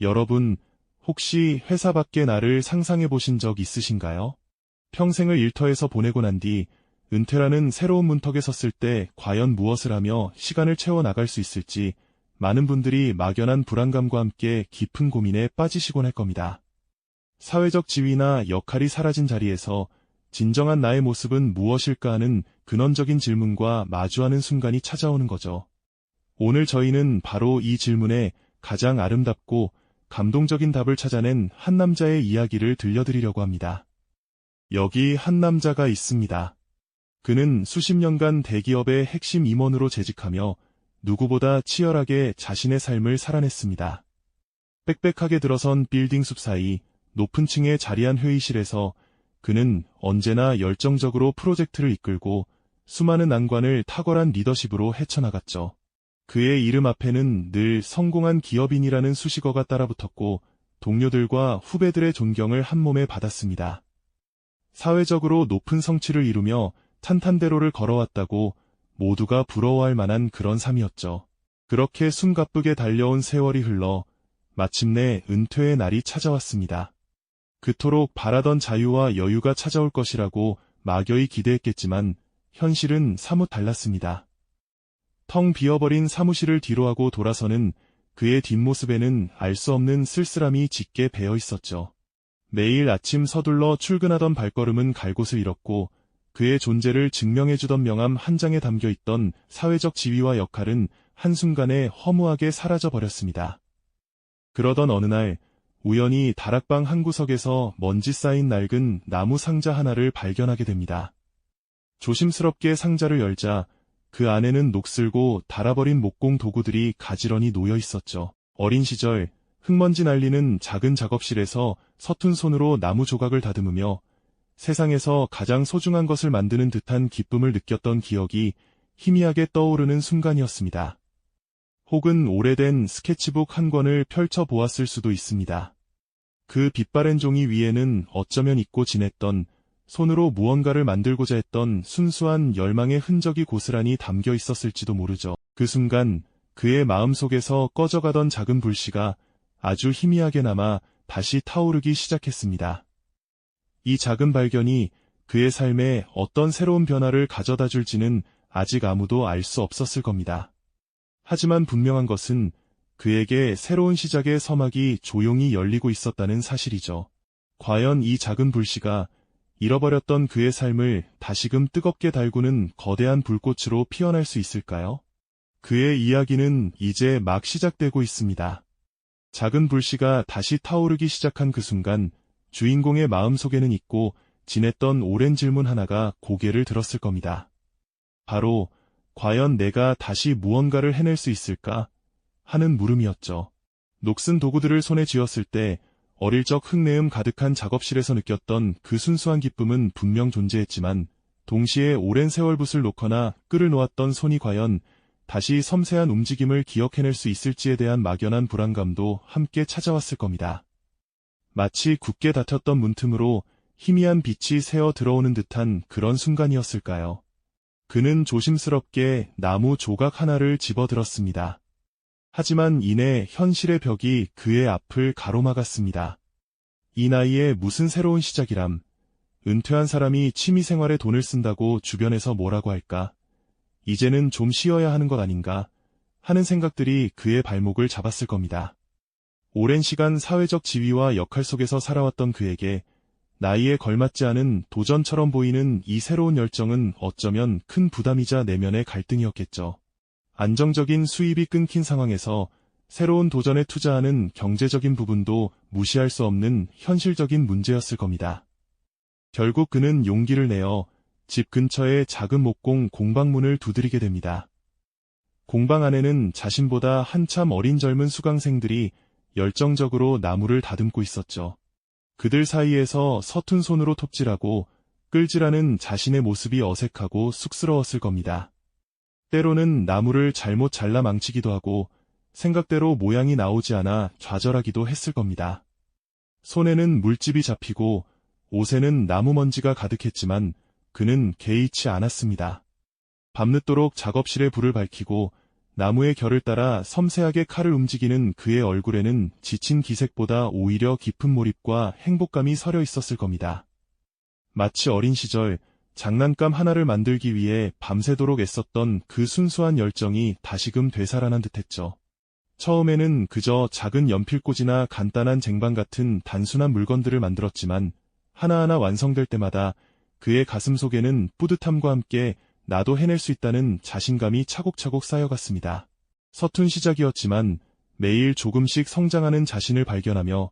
여러분, 혹시 회사 밖의 나를 상상해 보신 적 있으신가요? 평생을 일터에서 보내고 난 뒤 은퇴라는 새로운 문턱에 섰을 때 과연 무엇을 하며 시간을 채워 나갈 수 있을지 많은 분들이 막연한 불안감과 함께 깊은 고민에 빠지시곤 할 겁니다. 사회적 지위나 역할이 사라진 자리에서 진정한 나의 모습은 무엇일까 하는 근원적인 질문과 마주하는 순간이 찾아오는 거죠. 오늘 저희는 바로 이 질문에 가장 아름답고 감동적인 답을 찾아낸 한 남자의 이야기를 들려드리려고 합니다. 여기 한 남자가 있습니다. 그는 수십 년간 대기업의 핵심 임원으로 재직하며 누구보다 치열하게 자신의 삶을 살아냈습니다. 빽빽하게 들어선 빌딩 숲 사이 높은 층에 자리한 회의실에서 그는 언제나 열정적으로 프로젝트를 이끌고 수많은 난관을 탁월한 리더십으로 헤쳐나갔죠. 그의 이름 앞에는 늘 성공한 기업인이라는 수식어가 따라붙었고 동료들과 후배들의 존경을 한몸에 받았습니다. 사회적으로 높은 성취를 이루며 탄탄대로를 걸어왔다고 모두가 부러워할 만한 그런 삶이었죠. 그렇게 숨가쁘게 달려온 세월이 흘러 마침내 은퇴의 날이 찾아왔습니다. 그토록 바라던 자유와 여유가 찾아올 것이라고 막연히 기대했겠지만 현실은 사뭇 달랐습니다. 텅 비어버린 사무실을 뒤로하고 돌아서는 그의 뒷모습에는 알 수 없는 쓸쓸함이 짙게 배어 있었죠. 매일 아침 서둘러 출근하던 발걸음은 갈 곳을 잃었고 그의 존재를 증명해주던 명함 한 장에 담겨있던 사회적 지위와 역할은 한순간에 허무하게 사라져버렸습니다. 그러던 어느 날 우연히 다락방 한 구석에서 먼지 쌓인 낡은 나무 상자 하나를 발견하게 됩니다. 조심스럽게 상자를 열자 그 안에는 녹슬고 닳아버린 목공 도구들이 가지런히 놓여 있었죠. 어린 시절 흙먼지 날리는 작은 작업실에서 서툰 손으로 나무 조각을 다듬으며 세상에서 가장 소중한 것을 만드는 듯한 기쁨을 느꼈던 기억이 희미하게 떠오르는 순간이었습니다. 혹은 오래된 스케치북 한 권을 펼쳐보았을 수도 있습니다. 그 빛바랜 종이 위에는 어쩌면 잊고 지냈던 손으로 무언가를 만들고자 했던 순수한 열망의 흔적이 고스란히 담겨 있었을지도 모르죠. 그 순간 그의 마음속에서 꺼져가던 작은 불씨가 아주 희미하게 남아 다시 타오르기 시작했습니다. 이 작은 발견이 그의 삶에 어떤 새로운 변화를 가져다 줄지는 아직 아무도 알 수 없었을 겁니다. 하지만 분명한 것은 그에게 새로운 시작의 서막이 조용히 열리고 있었다는 사실이죠. 과연 이 작은 불씨가 잃어버렸던 그의 삶을 다시금 뜨겁게 달구는 거대한 불꽃으로 피어날 수 있을까요? 그의 이야기는 이제 막 시작되고 있습니다. 작은 불씨가 다시 타오르기 시작한 그 순간 주인공의 마음속에는 잊고 지냈던 오랜 질문 하나가 고개를 들었을 겁니다. 바로 과연 내가 다시 무언가를 해낼 수 있을까? 하는 물음이었죠. 녹슨 도구들을 손에 쥐었을 때 어릴 적 흙내음 가득한 작업실에서 느꼈던 그 순수한 기쁨은 분명 존재했지만 동시에 오랜 세월 붓을 놓거나 끈을 놓았던 손이 과연 다시 섬세한 움직임을 기억해낼 수 있을지에 대한 막연한 불안감도 함께 찾아왔을 겁니다. 마치 굳게 닫혔던 문틈으로 희미한 빛이 새어 들어오는 듯한 그런 순간이었을까요? 그는 조심스럽게 나무 조각 하나를 집어들었습니다. 하지만 이내 현실의 벽이 그의 앞을 가로막았습니다. 이 나이에 무슨 새로운 시작이람, 은퇴한 사람이 취미생활에 돈을 쓴다고 주변에서 뭐라고 할까, 이제는 좀 쉬어야 하는 것 아닌가 하는 생각들이 그의 발목을 잡았을 겁니다. 오랜 시간 사회적 지위와 역할 속에서 살아왔던 그에게 나이에 걸맞지 않은 도전처럼 보이는 이 새로운 열정은 어쩌면 큰 부담이자 내면의 갈등이었겠죠. 안정적인 수입이 끊긴 상황에서 새로운 도전에 투자하는 경제적인 부분도 무시할 수 없는 현실적인 문제였을 겁니다. 결국 그는 용기를 내어 집 근처의 작은 목공 공방문을 두드리게 됩니다. 공방 안에는 자신보다 한참 어린 젊은 수강생들이 열정적으로 나무를 다듬고 있었죠. 그들 사이에서 서툰 손으로 톱질하고 끌질하는 자신의 모습이 어색하고 쑥스러웠을 겁니다. 때로는 나무를 잘못 잘라 망치기도 하고 생각대로 모양이 나오지 않아 좌절하기도 했을 겁니다. 손에는 물집이 잡히고 옷에는 나무 먼지가 가득했지만 그는 개의치 않았습니다. 밤늦도록 작업실에 불을 밝히고 나무의 결을 따라 섬세하게 칼을 움직이는 그의 얼굴에는 지친 기색보다 오히려 깊은 몰입과 행복감이 서려 있었을 겁니다. 마치 어린 시절 장난감 하나를 만들기 위해 밤새도록 애썼던 그 순수한 열정이 다시금 되살아난 듯했죠. 처음에는 그저 작은 연필꽂이나 간단한 쟁반 같은 단순한 물건들을 만들었지만 하나하나 완성될 때마다 그의 가슴 속에는 뿌듯함과 함께 나도 해낼 수 있다는 자신감이 차곡차곡 쌓여갔습니다. 서툰 시작이었지만 매일 조금씩 성장하는 자신을 발견하며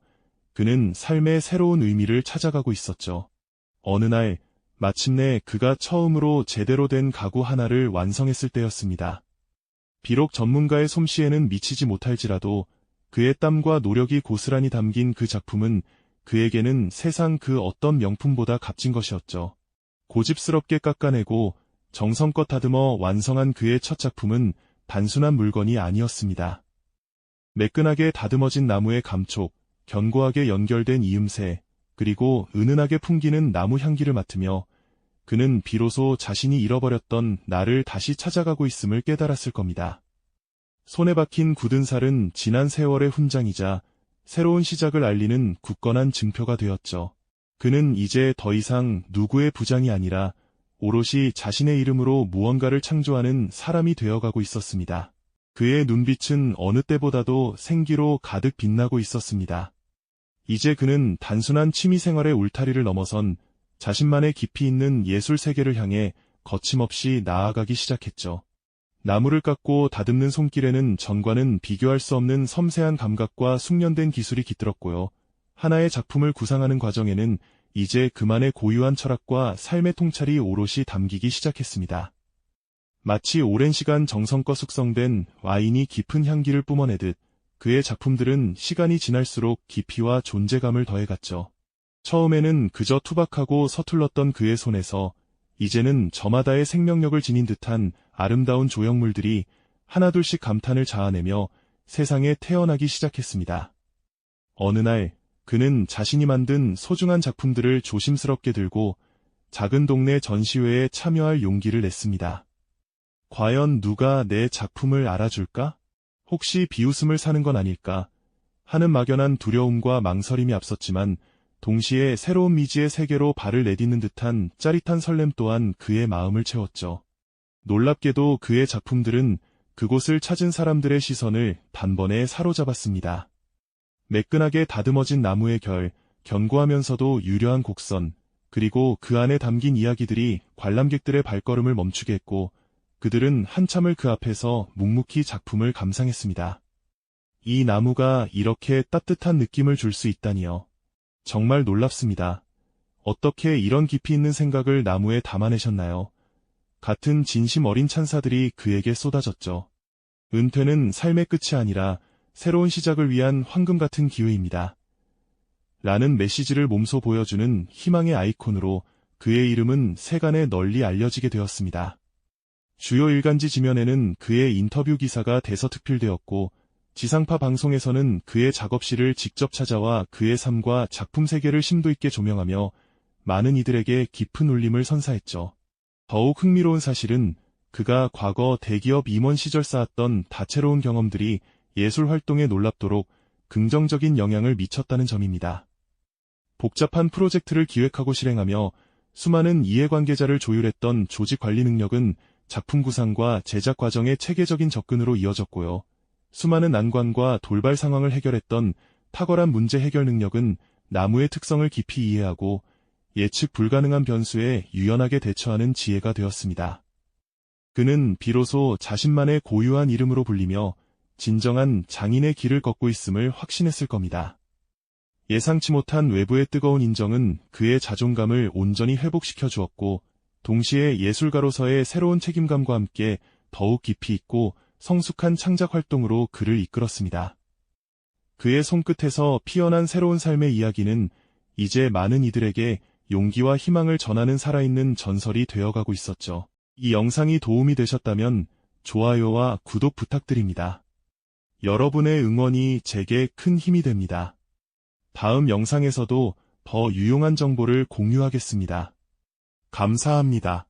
그는 삶의 새로운 의미를 찾아가고 있었죠. 어느 날 마침내 그가 처음으로 제대로 된 가구 하나를 완성했을 때였습니다. 비록 전문가의 솜씨에는 미치지 못할지라도 그의 땀과 노력이 고스란히 담긴 그 작품은 그에게는 세상 그 어떤 명품보다 값진 것이었죠. 고집스럽게 깎아내고 정성껏 다듬어 완성한 그의 첫 작품은 단순한 물건이 아니었습니다. 매끈하게 다듬어진 나무의 감촉, 견고하게 연결된 이음새, 그리고 은은하게 풍기는 나무 향기를 맡으며 그는 비로소 자신이 잃어버렸던 나를 다시 찾아가고 있음을 깨달았을 겁니다. 손에 박힌 굳은 살은 지난 세월의 훈장이자 새로운 시작을 알리는 굳건한 증표가 되었죠. 그는 이제 더 이상 누구의 부장이 아니라 오롯이 자신의 이름으로 무언가를 창조하는 사람이 되어가고 있었습니다. 그의 눈빛은 어느 때보다도 생기로 가득 빛나고 있었습니다. 이제 그는 단순한 취미생활의 울타리를 넘어선 자신만의 깊이 있는 예술 세계를 향해 거침없이 나아가기 시작했죠. 나무를 깎고 다듬는 손길에는 전과는 비교할 수 없는 섬세한 감각과 숙련된 기술이 깃들었고요. 하나의 작품을 구상하는 과정에는 이제 그만의 고유한 철학과 삶의 통찰이 오롯이 담기기 시작했습니다. 마치 오랜 시간 정성껏 숙성된 와인이 깊은 향기를 뿜어내듯 그의 작품들은 시간이 지날수록 깊이와 존재감을 더해갔죠. 처음에는 그저 투박하고 서툴렀던 그의 손에서 이제는 저마다의 생명력을 지닌 듯한 아름다운 조형물들이 하나둘씩 감탄을 자아내며 세상에 태어나기 시작했습니다. 어느 날 그는 자신이 만든 소중한 작품들을 조심스럽게 들고 작은 동네 전시회에 참여할 용기를 냈습니다. 과연 누가 내 작품을 알아줄까? 혹시 비웃음을 사는 건 아닐까? 하는 막연한 두려움과 망설임이 앞섰지만 동시에 새로운 미지의 세계로 발을 내딛는 듯한 짜릿한 설렘 또한 그의 마음을 채웠죠. 놀랍게도 그의 작품들은 그곳을 찾은 사람들의 시선을 단번에 사로잡았습니다. 매끈하게 다듬어진 나무의 결, 견고하면서도 유려한 곡선, 그리고 그 안에 담긴 이야기들이 관람객들의 발걸음을 멈추게 했고 그들은 한참을 그 앞에서 묵묵히 작품을 감상했습니다. 이 나무가 이렇게 따뜻한 느낌을 줄 수 있다니요. 정말 놀랍습니다. 어떻게 이런 깊이 있는 생각을 나무에 담아내셨나요? 같은 진심 어린 찬사들이 그에게 쏟아졌죠. 은퇴는 삶의 끝이 아니라 새로운 시작을 위한 황금 같은 기회입니다. 라는 메시지를 몸소 보여주는 희망의 아이콘으로 그의 이름은 세간에 널리 알려지게 되었습니다. 주요 일간지 지면에는 그의 인터뷰 기사가 대서특필되었고 지상파 방송에서는 그의 작업실을 직접 찾아와 그의 삶과 작품 세계를 심도 있게 조명하며 많은 이들에게 깊은 울림을 선사했죠. 더욱 흥미로운 사실은 그가 과거 대기업 임원 시절 쌓았던 다채로운 경험들이 예술 활동에 놀랍도록 긍정적인 영향을 미쳤다는 점입니다. 복잡한 프로젝트를 기획하고 실행하며 수많은 이해관계자를 조율했던 조직 관리 능력은 작품 구상과 제작 과정의 체계적인 접근으로 이어졌고요. 수많은 난관과 돌발 상황을 해결했던 탁월한 문제 해결 능력은 나무의 특성을 깊이 이해하고 예측 불가능한 변수에 유연하게 대처하는 지혜가 되었습니다. 그는 비로소 자신만의 고유한 이름으로 불리며 진정한 장인의 길을 걷고 있음을 확신했을 겁니다. 예상치 못한 외부의 뜨거운 인정은 그의 자존감을 온전히 회복시켜 주었고 동시에 예술가로서의 새로운 책임감과 함께 더욱 깊이 있고 성숙한 창작 활동으로 그를 이끌었습니다. 그의 손끝에서 피어난 새로운 삶의 이야기는 이제 많은 이들에게 용기와 희망을 전하는 살아있는 전설이 되어가고 있었죠. 이 영상이 도움이 되셨다면 좋아요와 구독 부탁드립니다. 여러분의 응원이 제게 큰 힘이 됩니다. 다음 영상에서도 더 유용한 정보를 공유하겠습니다. 감사합니다.